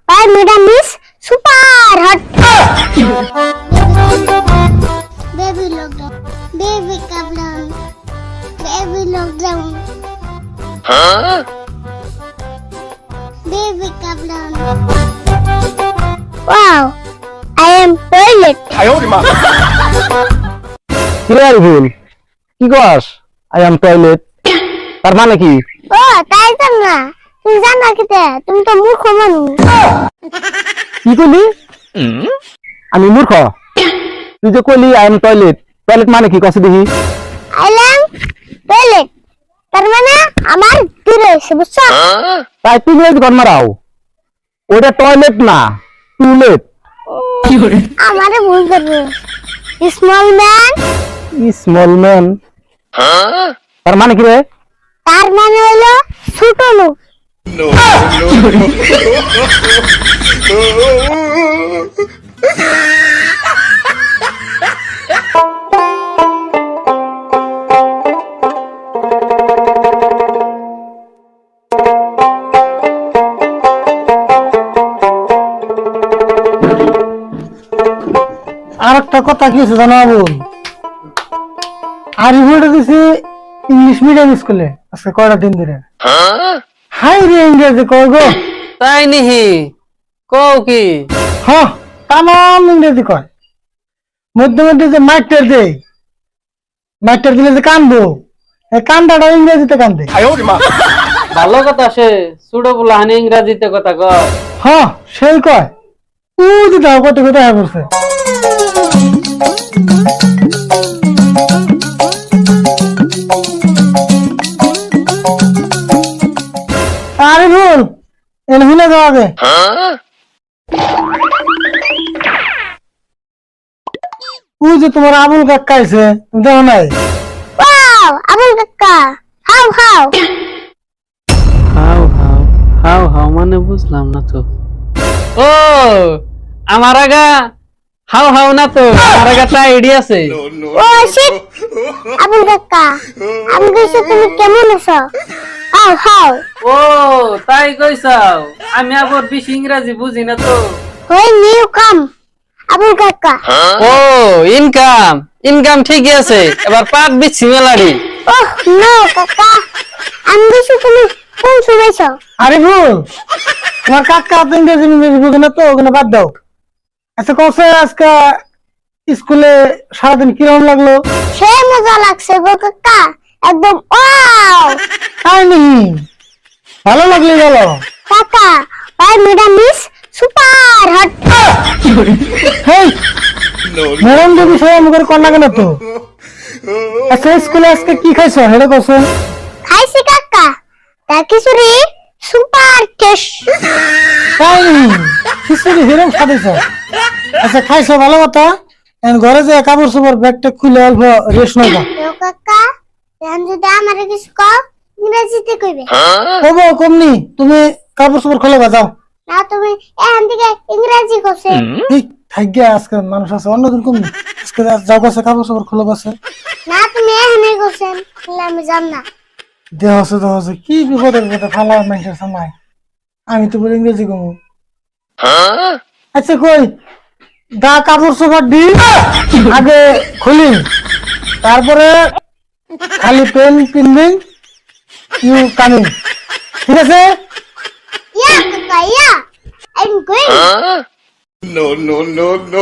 my madam is super hot. Baby lockdown, baby lockdown, baby lockdown, baby lockdown. Wow, I am toilet. কিরে ভুল কি কস I am toilet তার মানে কি ও তাই তো না তুমি জানো কিতে তুমি তো মূর্খ মানুষ কি কইলি আমি মূর্খ তুই যে কইলি আই এম টয়লেট টয়লেট মানে কি কস দেখি আইলাম টয়লেট তার মানে আমার দূরে এসে বুঝছো তাই তুই যে ঘর মারাও ওটা টয়লেট না টুলেট আমারে ভুল করবে স্মল ম্যান স্মল ম্যান তার মানে কি রে তার মানে হলো ছোট লোক আর একটা কথা কি আছে জানো বোন আর ইভোটা দিছি ইংলিশ মিডিয়াম স্কুলে আজকে কয়টা দিন ধরে হাই রে ইংরেজি কয় গো তাই নিহি কও কি হ্যাঁ তামাম ইংরেজি কয় মধ্যে মধ্যে যে মাইটার দেয় মাইটার দিলে যে কান্দবো এই কান্দাটা ইংরেজিতে কান্দে ভালো কথা সে ছোট বলা হানি ইংরাজিতে কথা কয় হ্যাঁ সেই কয় উদি দাও কত কথা হয়ে পড়ছে আরে ভুল এনে ভুলে যাওয়া আগে ওই যে তোমার আবুল কাকা আছে তুমি দেখো নাই ওয়াও আবুল কাকা how how how how how how মানে বুঝলাম না তো ও আমার আগা হাউ হাউ না তো আমার আগা তা আইডিয়া আছে ও শিট আবুল কাকা আমি কইছি তুমি কেমন আছো হাউ হাউ ও তাই কইছাও আমি আবার বেশি ইংরাজি বুঝি না তো হই নিউ কাম আবুল কাকা ও ইনকাম ইনকাম ঠিকই আছে এবার পাট বিচ্ছি মেলাড়ি ওহ নো কাকা আমি কইছি তুমি কোন শুনেছো আরে ভুল তোমার কাকা তো ইংরেজি ইংরেজি বুঝে না তো ওখানে বাদ দাও আচ্ছা কসে আজকে স্কুলে সারাদিন কিরকম লাগলো সে মজা লাগছে গো কাকা একদম ওয়াও তাই নেই ভালো লাগলে গেল কাকা my madam is super hot. Hey madam যদি সবাই মুখের কন্যা কেন তো আচ্ছা স্কুলে আজকে কি খাইছো হেডে কসে খাইছি কাকা তা খিচুড়ি সুপার টেস্ট তাই নেই খিচুড়ি হিরম খাইছো আচ্ছা খাইছো ভালো কথা এখন ঘরে যে কাপড় চোপড় ব্যাগটা খুলে অল্প রেস্ট নবা তো কাকা এখন যদি আমারে কিছু কও ইংরেজিতে কইবে কবো কমনি তুমি কাপড় চোপড় খুলে যাও না তুমি এখান থেকে ইংরেজি কইছে ঠিক থাকবে আজকে মানুষ আছে অন্যদিন কমনি আজকে যাও কাছে কাপড় চোপড় খুলে গেছে না তুমি এখানে কইছেন আমি জান না দেহ আছে কি বিপদের কথা ফালা মানুষের সময় আমি তো বলি ইংরেজি কমু আচ্ছা কই দা কাপড় চোপড় দি আগে খুলি তারপরে খালি পেন পিনবি ইউ কামিং ঠিক আছে ইয়া কাকা yeah I am going No, no, no, no.